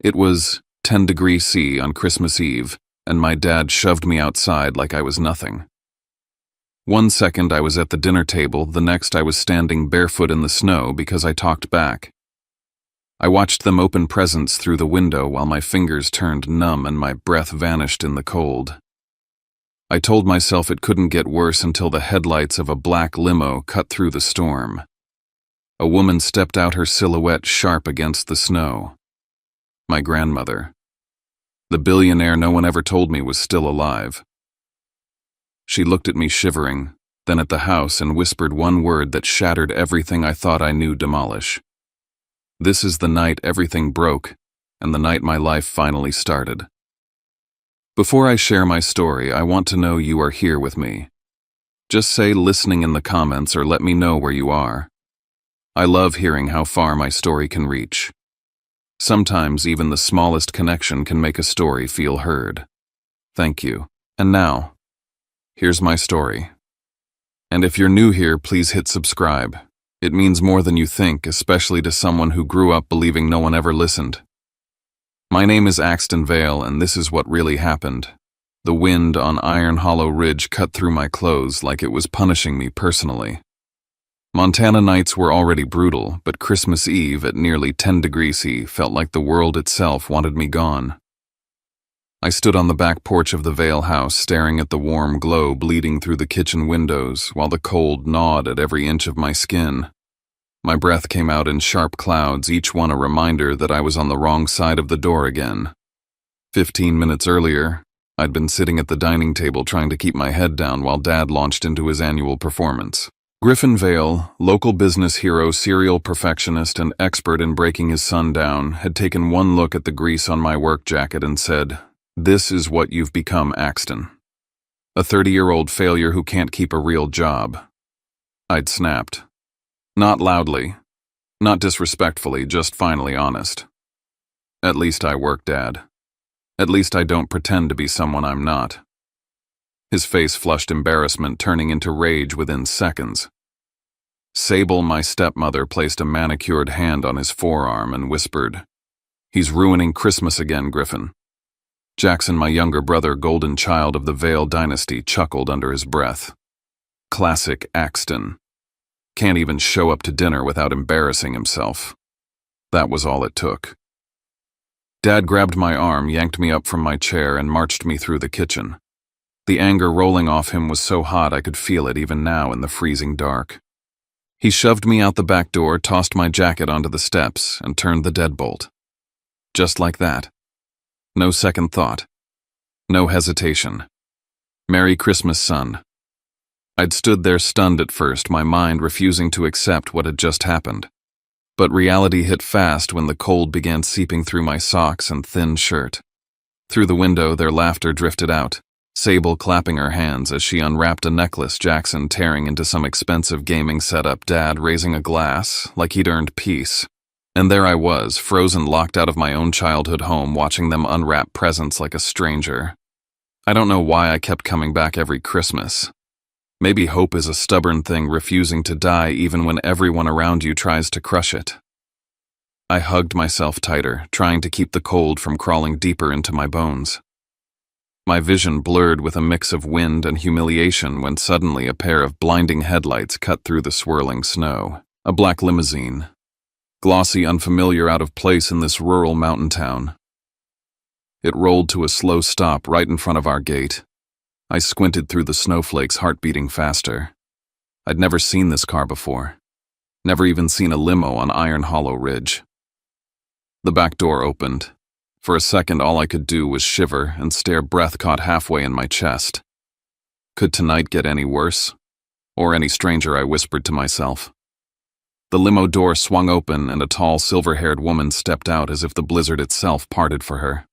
It was 10 degrees C on Christmas Eve, and my dad shoved me outside like I was nothing. One second I was at the dinner table, the next I was standing barefoot in the snow because I talked back. I watched them open presents through the window while my fingers turned numb and my breath vanished in the cold. I told myself it couldn't get worse until the headlights of a black limo cut through the storm. A woman stepped out, her silhouette sharp against the snow. My grandmother. The billionaire no one ever told me was still alive. She looked at me shivering, then at the house and whispered one word that shattered everything I thought I knew demolish. This is the night everything broke, and the night my life finally started. Before I share my story, I want to know you are here with me. Just say listening in the comments or let me know where you are. I love hearing how far my story can reach. Sometimes even the smallest connection can make a story feel heard. Thank you. And now, here's my story. And if you're new here, please hit subscribe. It means more than you think, especially to someone who grew up believing no one ever listened. My name is Axton Vale, and this is what really happened. The wind on Iron Hollow Ridge cut through my clothes like it was punishing me personally. Montana nights were already brutal, but Christmas Eve at nearly 10 degrees C felt like the world itself wanted me gone. I stood on the back porch of the Vale house staring at the warm glow bleeding through the kitchen windows while the cold gnawed at every inch of my skin. My breath came out in sharp clouds, each one a reminder that I was on the wrong side of the door again. 15 minutes earlier, I'd been sitting at the dining table trying to keep my head down while Dad launched into his annual performance. Griffin Vale, local business hero, serial perfectionist, and expert in breaking his son down, had taken one look at the grease on my work jacket and said, "This is what you've become, Axton. A 30-year-old failure who can't keep a real job." I'd snapped. Not loudly, not disrespectfully, just finally honest. At least I work, Dad. At least I don't pretend to be someone I'm not. His face flushed embarrassment, turning into rage within seconds. Sable, my stepmother, placed a manicured hand on his forearm and whispered, "He's ruining Christmas again, Griffin." Jackson, my younger brother, golden child of the Vale dynasty, chuckled under his breath. Classic Axton. Can't even show up to dinner without embarrassing himself. That was all it took. Dad grabbed my arm, yanked me up from my chair, and marched me through the kitchen. The anger rolling off him was so hot I could feel it even now in the freezing dark. He shoved me out the back door, tossed my jacket onto the steps, and turned the deadbolt. Just like that. No second thought. No hesitation. Merry Christmas, son. I'd stood there stunned at first, my mind refusing to accept what had just happened. But reality hit fast when the cold began seeping through my socks and thin shirt. Through the window, their laughter drifted out, Sable clapping her hands as she unwrapped a necklace, Jackson tearing into some expensive gaming setup, Dad raising a glass like he'd earned peace. And there I was, frozen, locked out of my own childhood home, watching them unwrap presents like a stranger. I don't know why I kept coming back every Christmas. Maybe hope is a stubborn thing, refusing to die even when everyone around you tries to crush it. I hugged myself tighter, trying to keep the cold from crawling deeper into my bones. My vision blurred with a mix of wind and humiliation when suddenly a pair of blinding headlights cut through the swirling snow. A black limousine. Glossy, unfamiliar, out of place in this rural mountain town. It rolled to a slow stop right in front of our gate. I squinted through the snowflakes, heart beating faster. I'd never seen this car before. Never even seen a limo on Iron Hollow Ridge. The back door opened. For a second, all I could do was shiver and stare, breath caught halfway in my chest. Could tonight get any worse? Or any stranger, I whispered to myself. The limo door swung open and a tall, silver-haired woman stepped out as if the blizzard itself parted for her.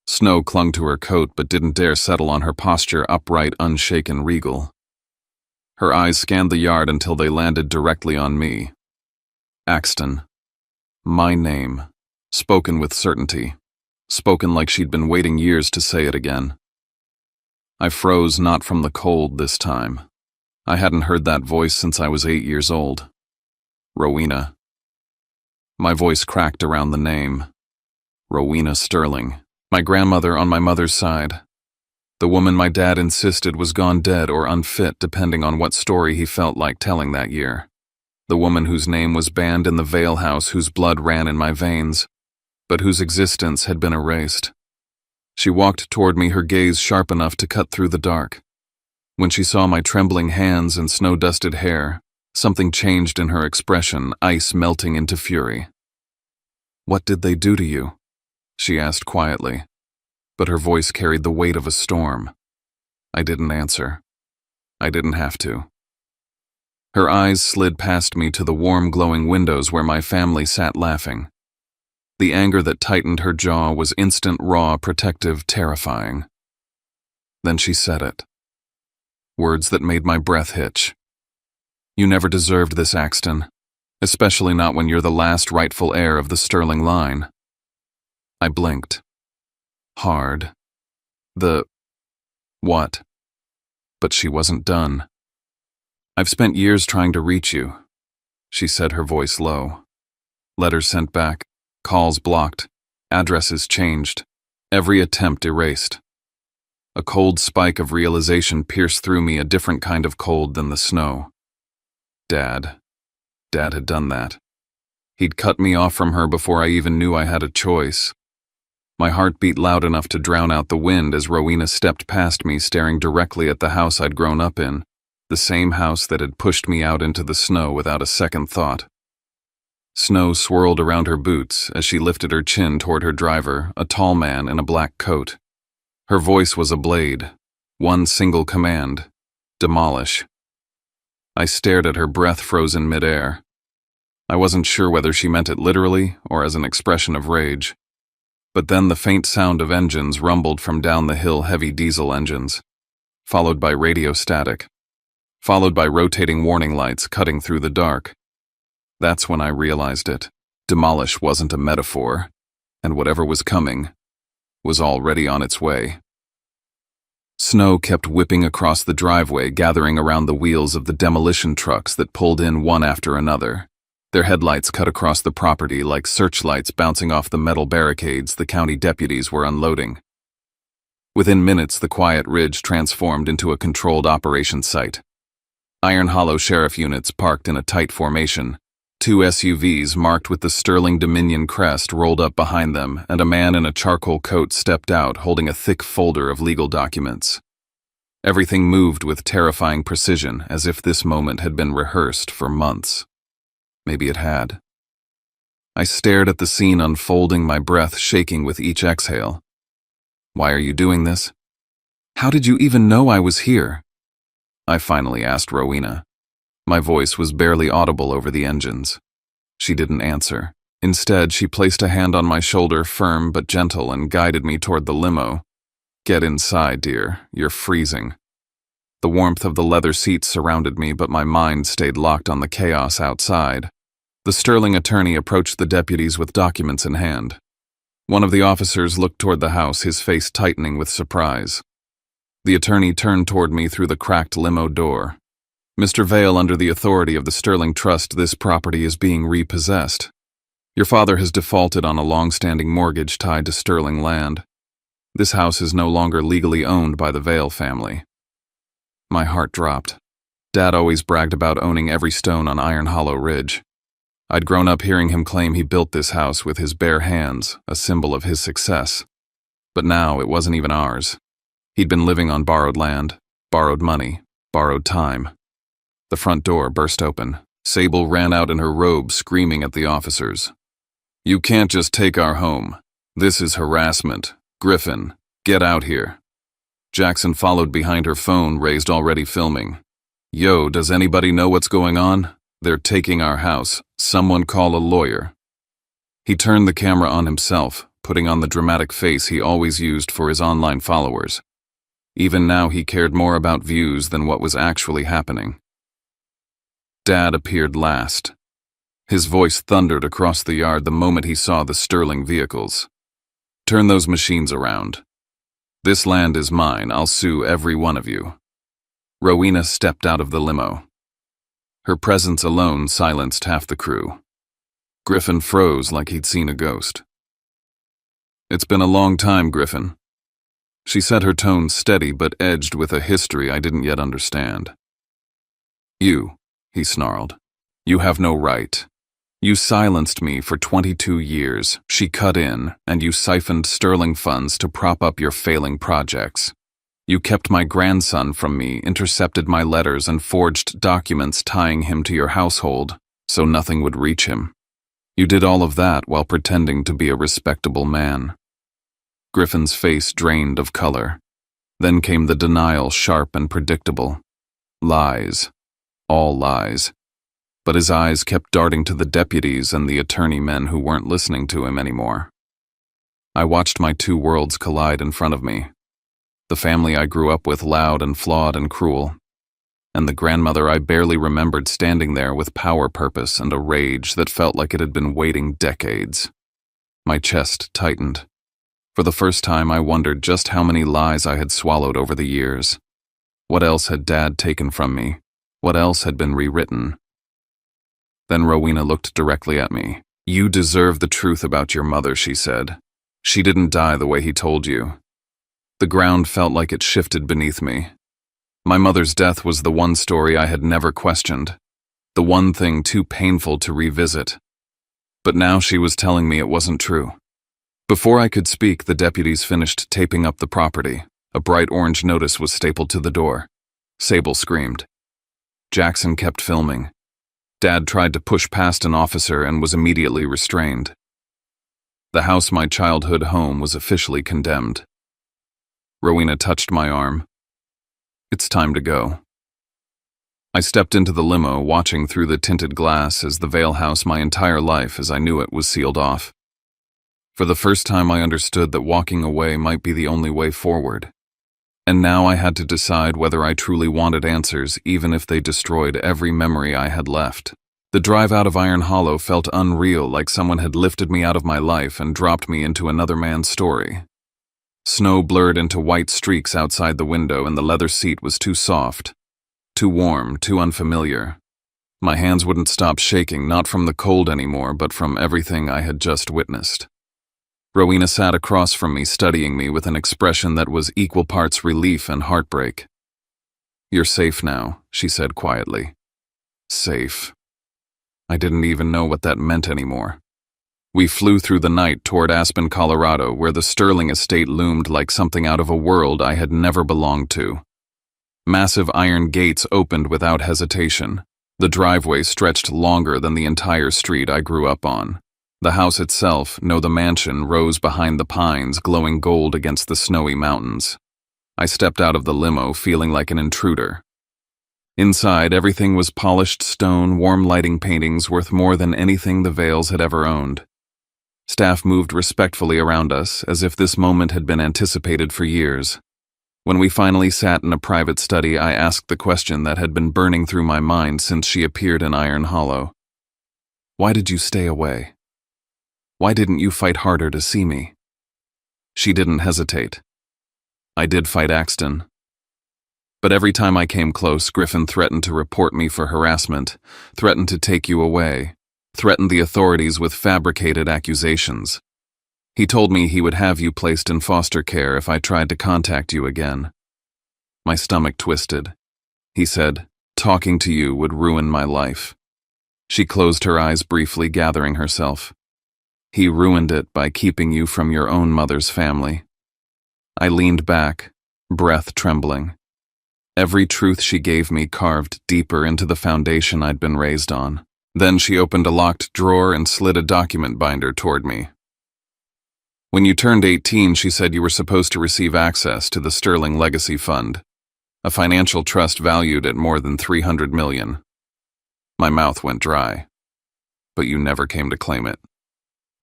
Snow clung to her coat but didn't dare settle on her posture, upright, unshaken, regal. Her eyes scanned the yard until they landed directly on me. Axton. My name. Spoken with certainty. Spoken like she'd been waiting years to say it again. I froze, not from the cold this time. I hadn't heard that voice since I was 8 years old. Rowena. My voice cracked around the name. Rowena Sterling, my grandmother on my mother's side. The woman my dad insisted was gone dead or unfit depending on what story he felt like telling that year. The woman whose name was banned in the Vale House, whose blood ran in my veins, but whose existence had been erased. She walked toward me, her gaze sharp enough to cut through the dark. When she saw my trembling hands and snow-dusted hair, something changed in her expression, ice melting into fury. "What did they do to you?" she asked quietly, but her voice carried the weight of a storm. I didn't answer. I didn't have to. Her eyes slid past me to the warm, glowing windows where my family sat laughing. The anger that tightened her jaw was instant, raw, protective, terrifying. Then she said it. Words that made my breath hitch. "You never deserved this, Axton, especially not when you're the last rightful heir of the Sterling line." I blinked. Hard. What? But she wasn't done. "I've spent years trying to reach you," she said, her voice low. Letters sent back, calls blocked, addresses changed, every attempt erased. A cold spike of realization pierced through me, a different kind of cold than the snow. Dad had done that. He'd cut me off from her before I even knew I had a choice. My heart beat loud enough to drown out the wind as Rowena stepped past me, staring directly at the house I'd grown up in, the same house that had pushed me out into the snow without a second thought. Snow swirled around her boots as she lifted her chin toward her driver, a tall man in a black coat. Her voice was a blade, one single command: demolish. I stared at her, breath frozen midair. I wasn't sure whether she meant it literally or as an expression of rage. But then the faint sound of engines rumbled from down the hill, heavy diesel engines, followed by radio static, followed by rotating warning lights cutting through the dark. That's when I realized it. Demolish wasn't a metaphor, and whatever was coming was already on its way. Snow kept whipping across the driveway, gathering around the wheels of the demolition trucks that pulled in one after another. Their headlights cut across the property like searchlights bouncing off the metal barricades the county deputies were unloading. Within minutes, the quiet ridge transformed into a controlled operations site. Iron Hollow sheriff units parked in a tight formation. 2 SUVs marked with the Sterling Dominion crest rolled up behind them, and a man in a charcoal coat stepped out holding a thick folder of legal documents. Everything moved with terrifying precision, as if this moment had been rehearsed for months. Maybe it had. I stared at the scene unfolding, my breath shaking with each exhale. "Why are you doing this? How did you even know I was here?" I finally asked Rowena. My voice was barely audible over the engines. She didn't answer. Instead, she placed a hand on my shoulder, firm but gentle, and guided me toward the limo. "Get inside, dear. You're freezing." The warmth of the leather seats surrounded me, but my mind stayed locked on the chaos outside. The Sterling attorney approached the deputies with documents in hand. One of the officers looked toward the house, his face tightening with surprise. The attorney turned toward me through the cracked limo door. "Mr. Vale, under the authority of the Sterling Trust, this property is being repossessed. Your father has defaulted on a long-standing mortgage tied to Sterling land. This house is no longer legally owned by the Vale family." My heart dropped. Dad always bragged about owning every stone on Iron Hollow Ridge. I'd grown up hearing him claim he built this house with his bare hands, a symbol of his success. But now it wasn't even ours. He'd been living on borrowed land, borrowed money, borrowed time. The front door burst open. Sable ran out in her robe, screaming at the officers. "You can't just take our home. This is harassment. Griffin, get out here." Jackson followed behind, her phone raised, already filming. "Yo, does anybody know what's going on? They're taking our house. Someone call a lawyer." He turned the camera on himself, putting on the dramatic face he always used for his online followers. Even now he cared more about views than what was actually happening. Dad appeared last. His voice thundered across the yard the moment he saw the Sterling vehicles. "Turn those machines around. This land is mine. I'll sue every one of you." Rowena stepped out of the limo. Her presence alone silenced half the crew. Griffin froze like he'd seen a ghost. It's been a long time, Griffin. She said, her tone steady but edged with a history I didn't yet understand. You, he snarled. You have no right. You silenced me for 22 years, she cut in, and you siphoned sterling funds to prop up your failing projects. You kept my grandson from me, intercepted my letters, and forged documents tying him to your household, so nothing would reach him. You did all of that while pretending to be a respectable man. Griffin's face drained of color. Then came the denial, sharp and predictable. Lies. All lies. But his eyes kept darting to the deputies and the attorney men who weren't listening to him anymore. I watched my two worlds collide in front of me. The family I grew up with, loud and flawed and cruel, and the grandmother I barely remembered standing there with power purpose and a rage that felt like it had been waiting decades. My chest tightened. For the first time, I wondered just how many lies I had swallowed over the years. What else had Dad taken from me? What else had been rewritten? Then Rowena looked directly at me. You deserve the truth about your mother, she said. She didn't die the way he told you. The ground felt like it shifted beneath me. My mother's death was the one story I had never questioned, the one thing too painful to revisit. But now she was telling me it wasn't true. Before I could speak, the deputies finished taping up the property. A bright orange notice was stapled to the door. Sable screamed. Jackson kept filming. Dad tried to push past an officer and was immediately restrained. The house, my childhood home, was officially condemned. Rowena touched my arm. It's time to go. I stepped into the limo, watching through the tinted glass as the Vale house my entire life as I knew it was sealed off. For the first time, I understood that walking away might be the only way forward. And now I had to decide whether I truly wanted answers, even if they destroyed every memory I had left. The drive out of Iron Hollow felt unreal, like someone had lifted me out of my life and dropped me into another man's story. Snow blurred into white streaks outside the window, and the leather seat was too soft, too warm, too unfamiliar. My hands wouldn't stop shaking, not from the cold anymore, but from everything I had just witnessed. Rowena sat across from me, studying me with an expression that was equal parts relief and heartbreak. You're safe now, she said quietly. Safe. I didn't even know what that meant anymore. We flew through the night toward Aspen, Colorado, where the Sterling estate loomed like something out of a world I had never belonged to. Massive iron gates opened without hesitation. The driveway stretched longer than the entire street I grew up on. The house itself, no, the mansion, rose behind the pines, glowing gold against the snowy mountains. I stepped out of the limo, feeling like an intruder. Inside, everything was polished stone, warm lighting paintings worth more than anything the Vales had ever owned. Staff moved respectfully around us, as if this moment had been anticipated for years. When we finally sat in a private study, I asked the question that had been burning through my mind since she appeared in Iron Hollow. Why did you stay away? Why didn't you fight harder to see me? She didn't hesitate. I did fight Axton. But every time I came close, Griffin threatened to report me for harassment, threatened to take you away, threatened the authorities with fabricated accusations. He told me he would have you placed in foster care if I tried to contact you again. My stomach twisted. He said, talking to you would ruin my life. She closed her eyes briefly, gathering herself. He ruined it by keeping you from your own mother's family. I leaned back, breath trembling. Every truth she gave me carved deeper into the foundation I'd been raised on. Then she opened a locked drawer and slid a document binder toward me. When you turned 18, she said you were supposed to receive access to the Sterling Legacy Fund, a financial trust valued at more than $300 million. My mouth went dry. But you never came to claim it.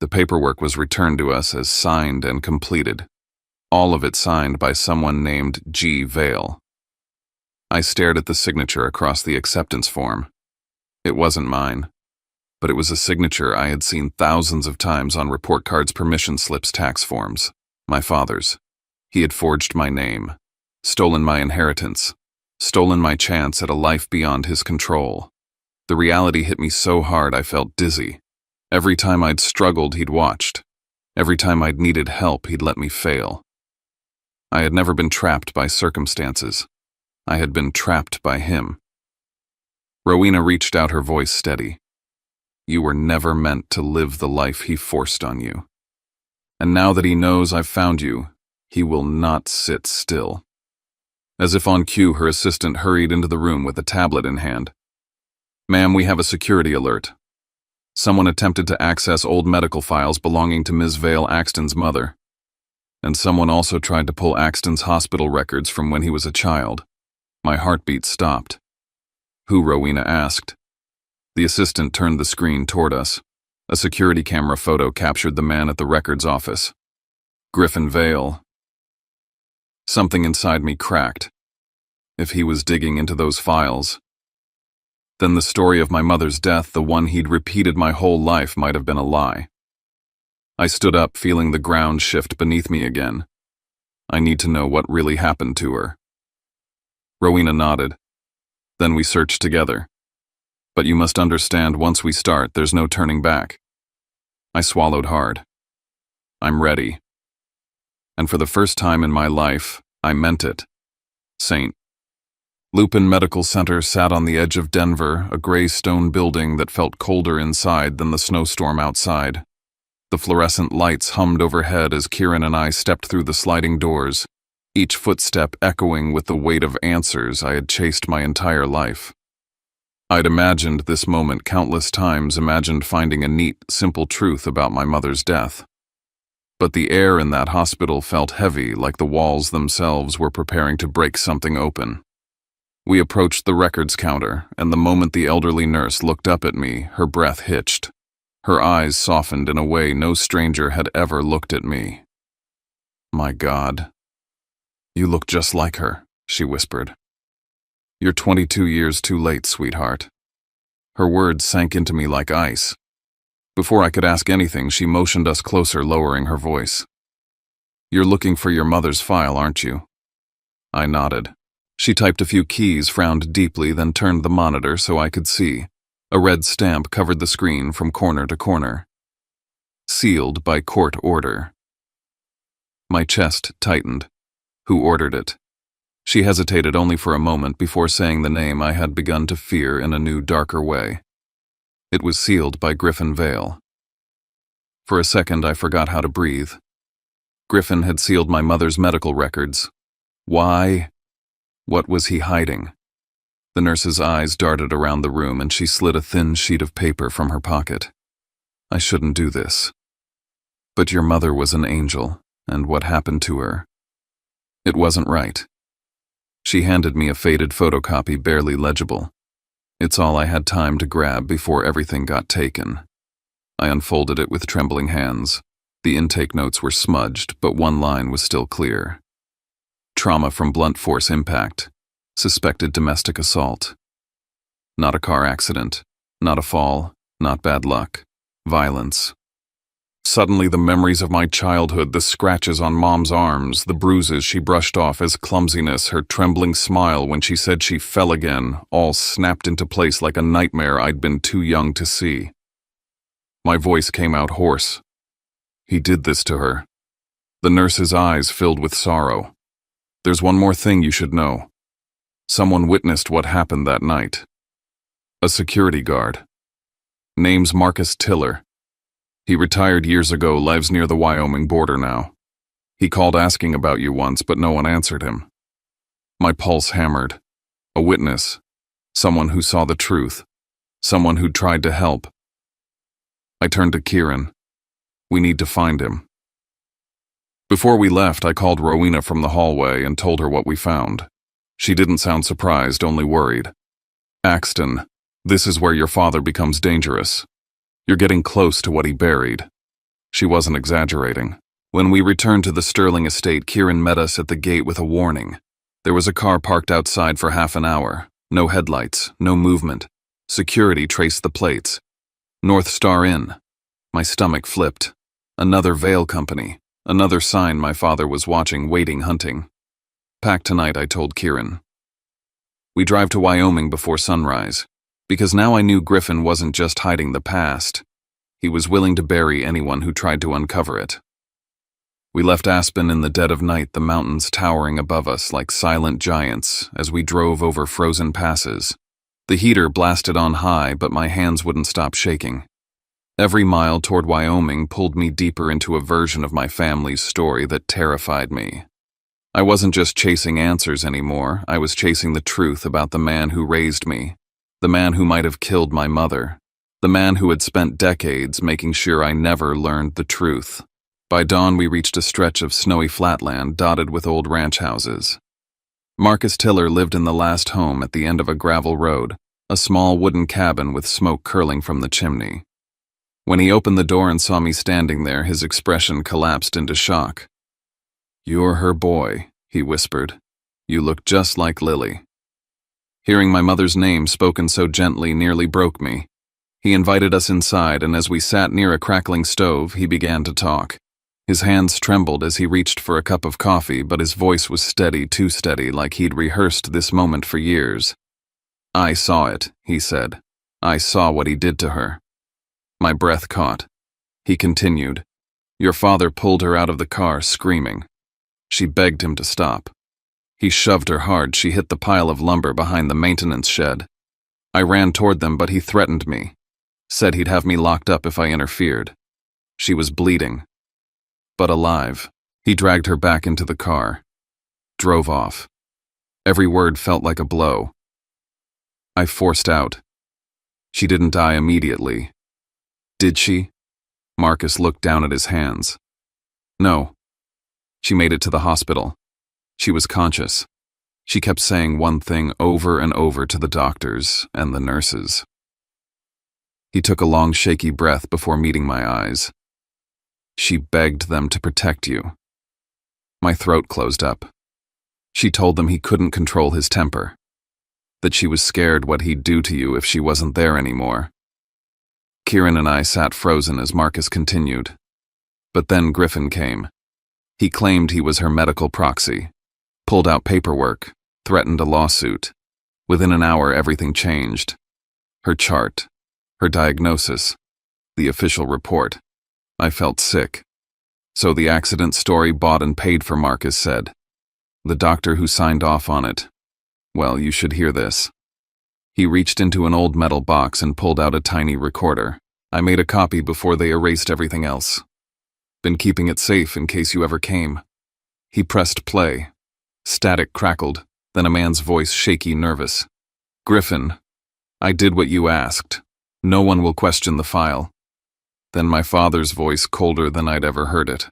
The paperwork was returned to us as signed and completed, all of it signed by someone named G. Vale. I stared at the signature across the acceptance form. It wasn't mine, but it was a signature I had seen thousands of times on report cards, permission slips, tax forms. My father's. He had forged my name, stolen my inheritance, stolen my chance at a life beyond his control. The reality hit me so hard I felt dizzy. Every time I'd struggled, he'd watched. Every time I'd needed help, he'd let me fail. I had never been trapped by circumstances. I had been trapped by him. Rowena reached out, her voice steady. You were never meant to live the life he forced on you. And now that he knows I've found you, he will not sit still. As if on cue, her assistant hurried into the room with a tablet in hand. Ma'am, we have a security alert. Someone attempted to access old medical files belonging to Ms. Vale Axton's mother. And someone also tried to pull Axton's hospital records from when he was a child. My heartbeat stopped. Who? Rowena asked. The assistant turned the screen toward us. A security camera photo captured the man at the records office. Griffin Vale. Something inside me cracked. If he was digging into those files, then the story of my mother's death, the one he'd repeated my whole life, might have been a lie. I stood up, feeling the ground shift beneath me again. I need to know what really happened to her. Rowena nodded. Then we searched together. But you must understand, once we start, there's no turning back. I swallowed hard. I'm ready. And for the first time in my life, I meant it. St. Lupin Medical Center sat on the edge of Denver, a gray stone building that felt colder inside than the snowstorm outside. The fluorescent lights hummed overhead as Kieran and I stepped through the sliding doors, each footstep echoing with the weight of answers I had chased my entire life. I'd imagined this moment countless times, imagined finding a neat, simple truth about my mother's death. But the air in that hospital felt heavy, like the walls themselves were preparing to break something open. We approached the records counter, and the moment the elderly nurse looked up at me, her breath hitched. Her eyes softened in a way no stranger had ever looked at me. My God. You look just like her, she whispered. You're 22 years too late, sweetheart. Her words sank into me like ice. Before I could ask anything, she motioned us closer, lowering her voice. You're looking for your mother's file, aren't you? I nodded. She typed a few keys, frowned deeply, then turned the monitor so I could see. A red stamp covered the screen from corner to corner. Sealed by court order. My chest tightened. Who ordered it? She hesitated only for a moment before saying the name I had begun to fear in a new, darker way. It was sealed by Griffin Vale. For a second, I forgot how to breathe. Griffin had sealed my mother's medical records. Why? What was he hiding? The nurse's eyes darted around the room, and she slid a thin sheet of paper from her pocket. I shouldn't do this. But your mother was an angel, and what happened to her? It wasn't right. She handed me a faded photocopy, barely legible. It's all I had time to grab before everything got taken. I unfolded it with trembling hands. The intake notes were smudged, but one line was still clear. Trauma from blunt force impact. Suspected domestic assault. Not a car accident. Not a fall. Not bad luck. Violence. Suddenly, the memories of my childhood, the scratches on Mom's arms, the bruises she brushed off as clumsiness, her trembling smile when she said she fell again, all snapped into place like a nightmare I'd been too young to see. My voice came out hoarse. He did this to her. The nurse's eyes filled with sorrow. There's one more thing you should know. Someone witnessed what happened that night. A security guard. Name's Marcus Tiller. He retired years ago, lives near the Wyoming border now. He called asking about you once, but no one answered him. My pulse hammered. A witness. Someone who saw the truth. Someone who tried to help. I turned to Kieran. We need to find him. Before we left, I called Rowena from the hallway and told her what we found. She didn't sound surprised, only worried. Axton, this is where your father becomes dangerous. You're getting close to what he buried. She wasn't exaggerating. When we returned to the Sterling estate, Kieran met us at the gate with a warning. There was a car parked outside for half an hour. No headlights, no movement. Security traced the plates. North Star Inn. My stomach flipped. Another Vale company. Another sign my father was watching, waiting, hunting. Pack tonight, I told Kieran. We drive to Wyoming before sunrise. Because now I knew Griffin wasn't just hiding the past. He was willing to bury anyone who tried to uncover it. We left Aspen in the dead of night, the mountains towering above us like silent giants as we drove over frozen passes. The heater blasted on high, but my hands wouldn't stop shaking. Every mile toward Wyoming pulled me deeper into a version of my family's story that terrified me. I wasn't just chasing answers anymore, I was chasing the truth about the man who raised me, the man who might have killed my mother, the man who had spent decades making sure I never learned the truth. By dawn, we reached a stretch of snowy flatland dotted with old ranch houses. Marcus Tiller lived in the last home at the end of a gravel road, a small wooden cabin with smoke curling from the chimney. When he opened the door and saw me standing there, his expression collapsed into shock. "You're her boy," he whispered. "You look just like Lily." Hearing my mother's name spoken so gently nearly broke me. He invited us inside, and as we sat near a crackling stove, he began to talk. His hands trembled as he reached for a cup of coffee, but his voice was steady, too steady, like he'd rehearsed this moment for years. "I saw it," he said. "I saw what he did to her." My breath caught. He continued. "Your father pulled her out of the car, screaming. She begged him to stop. He shoved her hard. She hit the pile of lumber behind the maintenance shed. I ran toward them, but he threatened me. Said he'd have me locked up if I interfered. She was bleeding, but alive. He dragged her back into the car. Drove off. Every word felt like a blow. I forced out. She didn't die immediately. Did she?" Marcus looked down at his hands. "No. She made it to the hospital. She was conscious. She kept saying one thing over and over to the doctors and the nurses." He took a long, shaky breath before meeting my eyes. "She begged them to protect you." My throat closed up. She told them he couldn't control his temper, that she was scared what he'd do to you if she wasn't there anymore. Kieran and I sat frozen as Marcus continued. But then Griffin came. He claimed he was her medical proxy, pulled out paperwork, threatened a lawsuit. Within an hour, everything changed. Her chart, her diagnosis, the official report. I felt sick. "So the accident story bought and paid for," Marcus said. "The doctor who signed off on it. Well, you should hear this." He reached into an old metal box and pulled out a tiny recorder. "I made a copy before they erased everything else. Been keeping it safe in case you ever came." He pressed play. Static crackled, then a man's voice, shaky, nervous. "Griffin, I did what you asked. No one will question the file." Then my father's voice, colder than I'd ever heard it.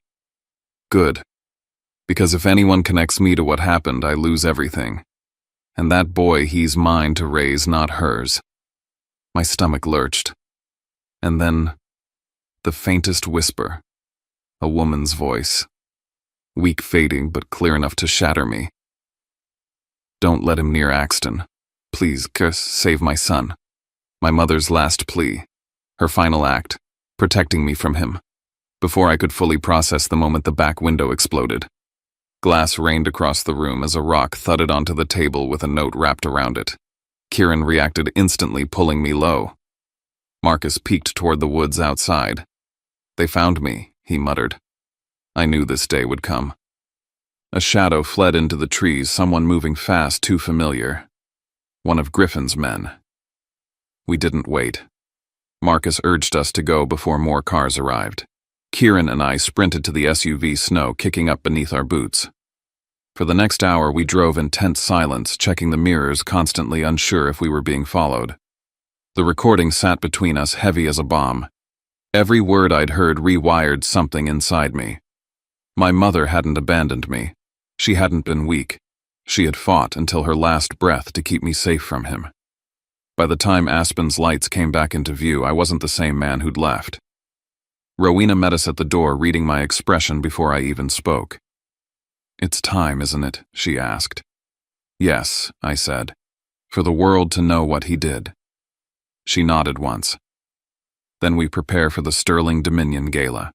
"Good. Because if anyone connects me to what happened, I lose everything. And that boy, he's mine to raise, not hers." My stomach lurched. And then, the faintest whisper. A woman's voice. Weak, fading, but clear enough to shatter me. "Don't let him near Axton. Please, Gus, save my son." My mother's last plea. Her final act, protecting me from him. Before I could fully process the moment, the back window exploded. Glass rained across the room as a rock thudded onto the table with a note wrapped around it. Kieran reacted instantly, pulling me low. Marcus peeked toward the woods outside. "They found me," he muttered. I knew this day would come. A shadow fled into the trees, someone moving fast, too familiar. One of Griffin's men. We didn't wait. Marcus urged us to go before more cars arrived. Kieran and I sprinted to the SUV, snow kicking up beneath our boots. For the next hour, we drove in tense silence, checking the mirrors, constantly unsure if we were being followed. The recording sat between us, heavy as a bomb. Every word I'd heard rewired something inside me. My mother hadn't abandoned me. She hadn't been weak. She had fought until her last breath to keep me safe from him. By the time Aspen's lights came back into view, I wasn't the same man who'd left. Rowena met us at the door, reading my expression before I even spoke. "It's time, isn't it?" she asked. "Yes," I said, "for the world to know what he did." She nodded once. Then we prepare for the Sterling Dominion Gala.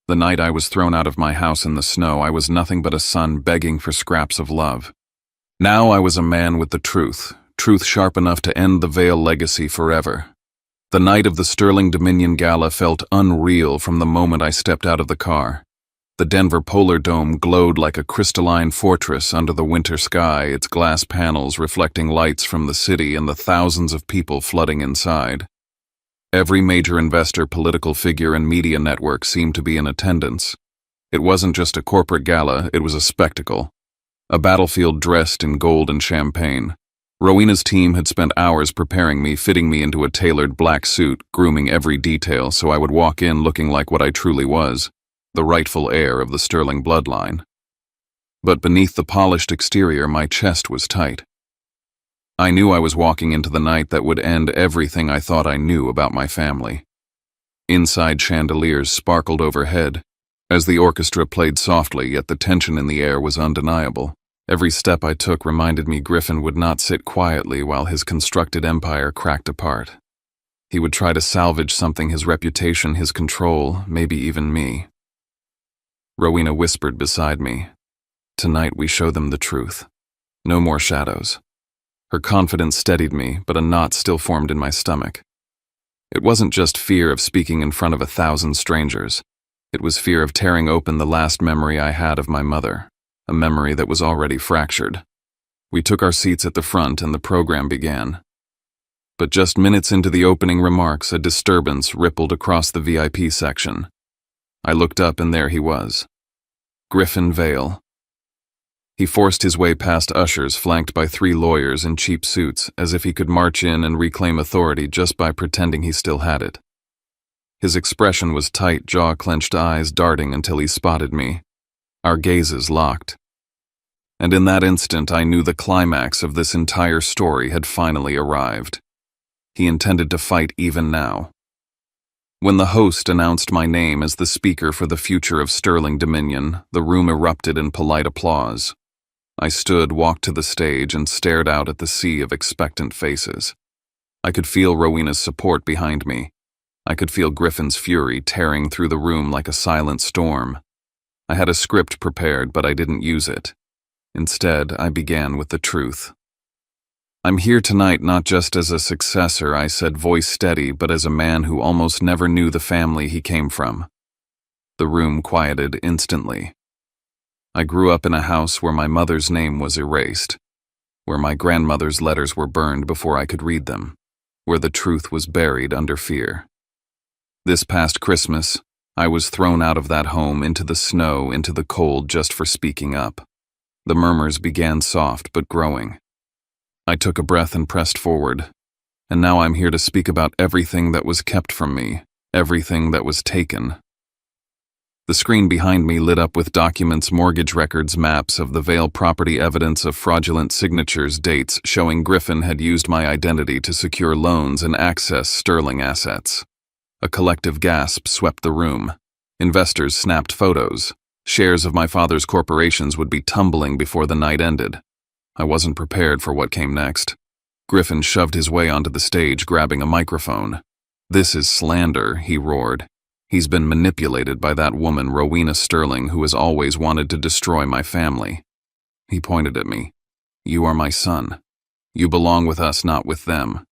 The night I was thrown out of my house in the snow, I was nothing but a son begging for scraps of love. Now I was a man with the truth sharp enough to end the Vale legacy forever. The night of the Sterling Dominion Gala felt unreal from the moment I stepped out of the car. The Denver Polar Dome glowed like a crystalline fortress under the winter sky, its glass panels reflecting lights from the city and the thousands of people flooding inside. Every major investor, political figure, and media network seemed to be in attendance. It wasn't just a corporate gala, it was a spectacle. A battlefield dressed in gold and champagne. Rowena's team had spent hours preparing me, fitting me into a tailored black suit, grooming every detail so I would walk in looking like what I truly was, the rightful heir of the Sterling bloodline. But beneath the polished exterior, my chest was tight. I knew I was walking into the night that would end everything I thought I knew about my family. Inside, chandeliers sparkled overhead. As the orchestra played softly, yet the tension in the air was undeniable. Every step I took reminded me Griffin would not sit quietly while his constructed empire cracked apart. He would try to salvage something: his reputation, his control, maybe even me. Rowena whispered beside me, "Tonight we show them the truth. No more shadows." Her confidence steadied me, but a knot still formed in my stomach. It wasn't just fear of speaking in front of 1,000 strangers. It was fear of tearing open the last memory I had of my mother, a memory that was already fractured. We took our seats at the front and the program began. But just minutes into the opening remarks, a disturbance rippled across the VIP section. I looked up and there he was, Griffin Vale. He forced his way past ushers flanked by 3 lawyers in cheap suits, as if he could march in and reclaim authority just by pretending he still had it. His expression was tight, jaw-clenched, eyes darting until he spotted me. Our gazes locked. And in that instant, I knew the climax of this entire story had finally arrived. He intended to fight even now. When the host announced my name as the speaker for the future of Sterling Dominion, the room erupted in polite applause. I stood, walked to the stage, and stared out at the sea of expectant faces. I could feel Rowena's support behind me. I could feel Griffin's fury tearing through the room like a silent storm. I had a script prepared, but I didn't use it. Instead, I began with the truth. "I'm here tonight not just as a successor," I said, voice steady, "but as a man who almost never knew the family he came from." The room quieted instantly. I grew up in a house where my mother's name was erased, where my grandmother's letters were burned before I could read them, where the truth was buried under fear. This past Christmas, I was thrown out of that home into the snow, into the cold, just for speaking up. The murmurs began soft but growing. I took a breath and pressed forward. And now I'm here to speak about everything that was kept from me, everything that was taken. The screen behind me lit up with documents, mortgage records, maps of the Vale property, evidence of fraudulent signatures, dates showing Griffin had used my identity to secure loans and access Sterling assets. A collective gasp swept the room. Investors snapped photos. Shares of my father's corporations would be tumbling before the night ended. I wasn't prepared for what came next. Griffin shoved his way onto the stage, grabbing a microphone. "This is slander," he roared. "He's been manipulated by that woman, Rowena Sterling, who has always wanted to destroy my family." He pointed at me. "You are my son. You belong with us, not with them.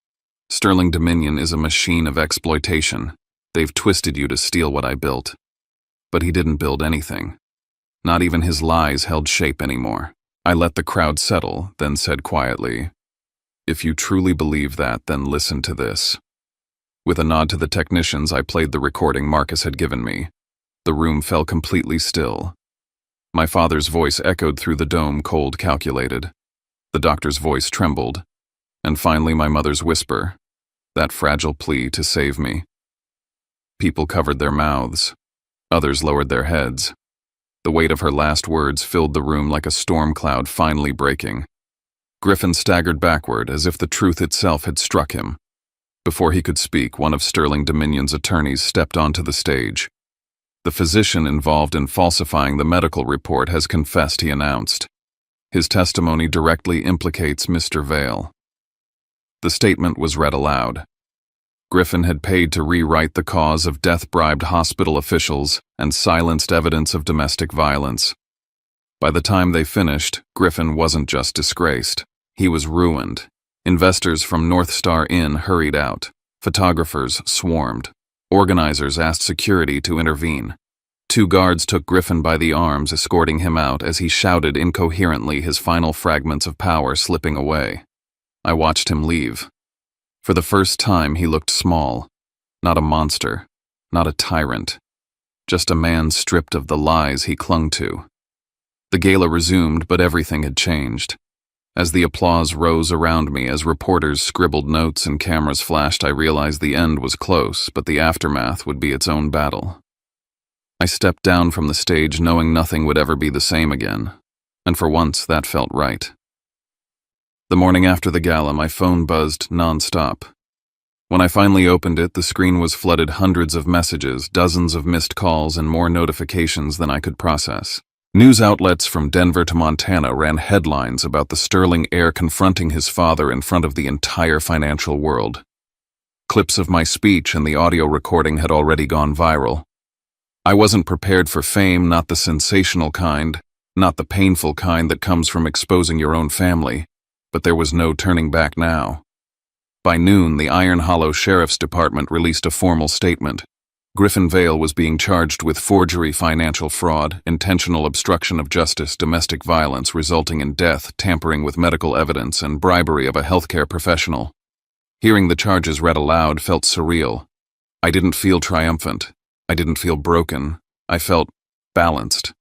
Sterling Dominion is a machine of exploitation. They've twisted you to steal what I built." But he didn't build anything. Not even his lies held shape anymore. I let the crowd settle, then said quietly, "If you truly believe that, then listen to this." With a nod to the technicians, I played the recording Marcus had given me. The room fell completely still. My father's voice echoed through the dome, cold, calculated. The doctor's voice trembled. And finally my mother's whisper, that fragile plea to save me. People covered their mouths. Others lowered their heads. The weight of her last words filled the room like a storm cloud finally breaking. Griffin staggered backward as if the truth itself had struck him. Before he could speak, one of Sterling Dominion's attorneys stepped onto the stage. "The physician involved in falsifying the medical report has confessed," he announced. "His testimony directly implicates Mr. Vale." The statement was read aloud. Griffin had paid to rewrite the cause of death-bribed hospital officials and silenced evidence of domestic violence. By the time they finished, Griffin wasn't just disgraced. He was ruined. Investors from North Star Inn hurried out. Photographers swarmed. Organizers asked security to intervene. 2 guards took Griffin by the arms, escorting him out as he shouted incoherently, his final fragments of power slipping away. I watched him leave. For the first time, he looked small. Not a monster, not a tyrant. Just a man stripped of the lies he clung to. The gala resumed, but everything had changed. As the applause rose around me, as reporters scribbled notes and cameras flashed, I realized the end was close, but the aftermath would be its own battle. I stepped down from the stage knowing nothing would ever be the same again, and for once that felt right. The morning after the gala, my phone buzzed non-stop. When I finally opened it, the screen was flooded hundreds of messages, dozens of missed calls, and more notifications than I could process. News outlets from Denver to Montana ran headlines about the Sterling heir confronting his father in front of the entire financial world. Clips of my speech and the audio recording had already gone viral. I wasn't prepared for fame, not the sensational kind, not the painful kind that comes from exposing your own family, but there was no turning back now. By noon, the Iron Hollow Sheriff's Department released a formal statement. Griffin Vale was being charged with forgery, financial fraud, intentional obstruction of justice, domestic violence resulting in death, tampering with medical evidence, and bribery of a healthcare professional. Hearing the charges read aloud felt surreal. I didn't feel triumphant. I didn't feel broken. I felt balanced,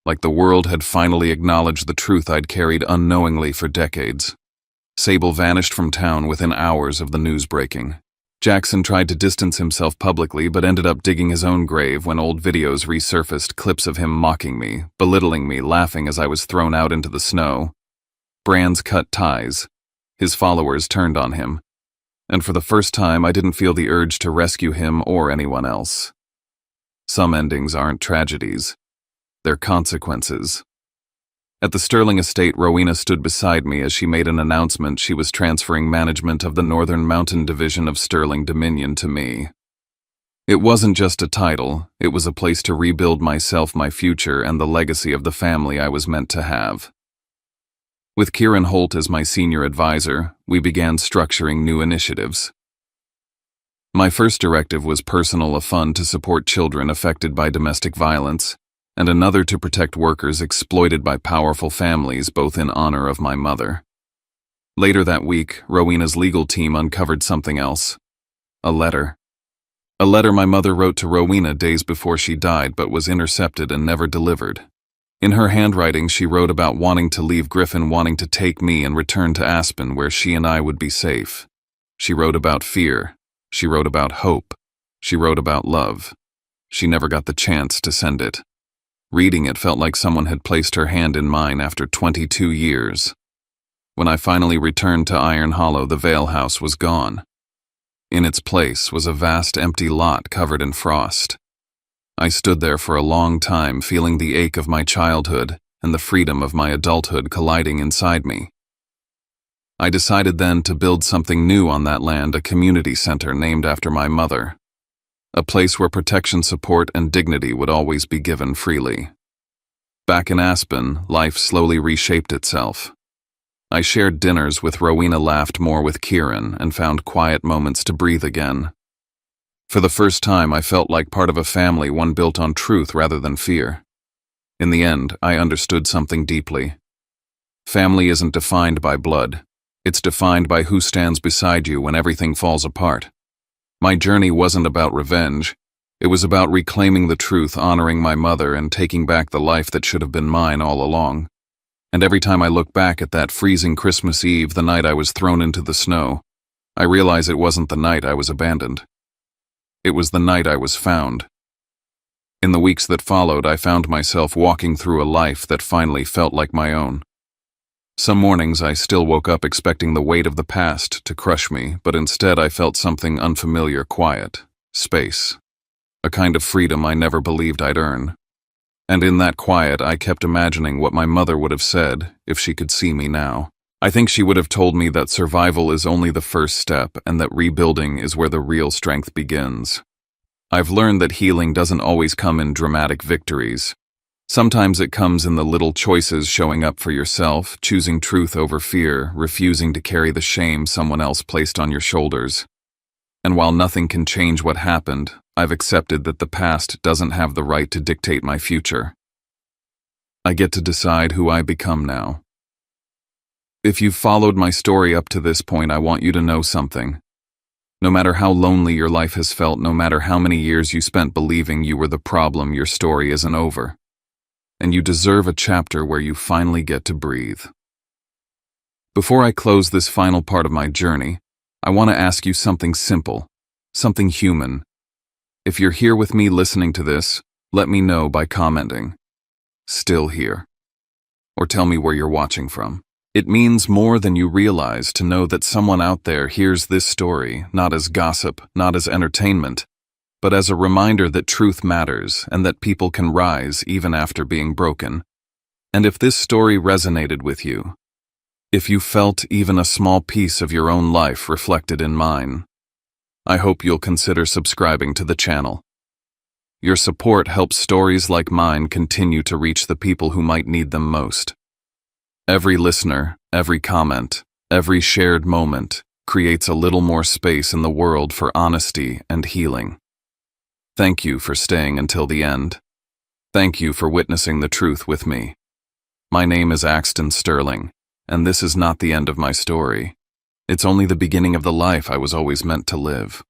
like the world had finally acknowledged the truth I'd carried unknowingly for decades. Sable vanished from town within hours of the news breaking. Jackson tried to distance himself publicly but ended up digging his own grave when old videos resurfaced, clips of him mocking me, belittling me, laughing as I was thrown out into the snow. Brands cut ties. His followers turned on him. And for the first time, I didn't feel the urge to rescue him or anyone else. Some endings aren't tragedies. They're consequences. At the Sterling estate, Rowena stood beside me as she made an announcement she was transferring management of the Northern Mountain Division of Sterling Dominion to me. It wasn't just a title, it was a place to rebuild myself, my future, and the legacy of the family I was meant to have. With Kieran Holt as my senior advisor, we began structuring new initiatives. My first directive was personal, a fund to support children affected by domestic violence, and another to protect workers exploited by powerful families, both in honor of my mother. Later that week, Rowena's legal team uncovered something else. A letter. A letter my mother wrote to Rowena days before she died but was intercepted and never delivered. In her handwriting, she wrote about wanting to leave Griffin, wanting to take me and return to Aspen where she and I would be safe. She wrote about fear. She wrote about hope. She wrote about love. She never got the chance to send it. Reading it felt like someone had placed her hand in mine after 22 years. When I finally returned to Iron Hollow, the Vale house was gone. In its place was a vast empty lot covered in frost. I stood there for a long time, feeling the ache of my childhood and the freedom of my adulthood colliding inside me. I decided then to build something new on that land, a community center named after my mother. A place where protection, support, and dignity would always be given freely. Back in Aspen, life slowly reshaped itself. I shared dinners with Rowena, laughed more with Kieran, and found quiet moments to breathe again. For the first time, I felt like part of a family, one built on truth rather than fear. In the end, I understood something deeply. Family isn't defined by blood. It's defined by who stands beside you when everything falls apart. My journey wasn't about revenge. It was about reclaiming the truth, honoring my mother, and taking back the life that should have been mine all along. And every time I look back at that freezing Christmas Eve, the night I was thrown into the snow, I realize it wasn't the night I was abandoned. It was the night I was found. In the weeks that followed, I found myself walking through a life that finally felt like my own. Some mornings I still woke up expecting the weight of the past to crush me, but instead I felt something unfamiliar, quiet, space, a kind of freedom I never believed I'd earn. And in that quiet, I kept imagining what my mother would have said if she could see me now. I think she would have told me that survival is only the first step and that rebuilding is where the real strength begins. I've learned that healing doesn't always come in dramatic victories. Sometimes it comes in the little choices, showing up for yourself, choosing truth over fear, refusing to carry the shame someone else placed on your shoulders. And while nothing can change what happened, I've accepted that the past doesn't have the right to dictate my future. I get to decide who I become now. If you've followed my story up to this point, I want you to know something. No matter how lonely your life has felt, no matter how many years you spent believing you were the problem, your story isn't over. And you deserve a chapter where you finally get to breathe. Before I close this final part of my journey, I want to ask you something simple, something human. If you're here with me listening to this, let me know by commenting, "Still here," or tell me where you're watching from. It means more than you realize to know that someone out there hears this story, not as gossip, not as entertainment, but as a reminder that truth matters and that people can rise even after being broken. And if this story resonated with you, if you felt even a small piece of your own life reflected in mine, I hope you'll consider subscribing to the channel. Your support helps stories like mine continue to reach the people who might need them most. Every listener, every comment, every shared moment creates a little more space in the world for honesty and healing. Thank you for staying until the end. Thank you for witnessing the truth with me. My name is Axton Sterling, and this is not the end of my story. It's only the beginning of the life I was always meant to live.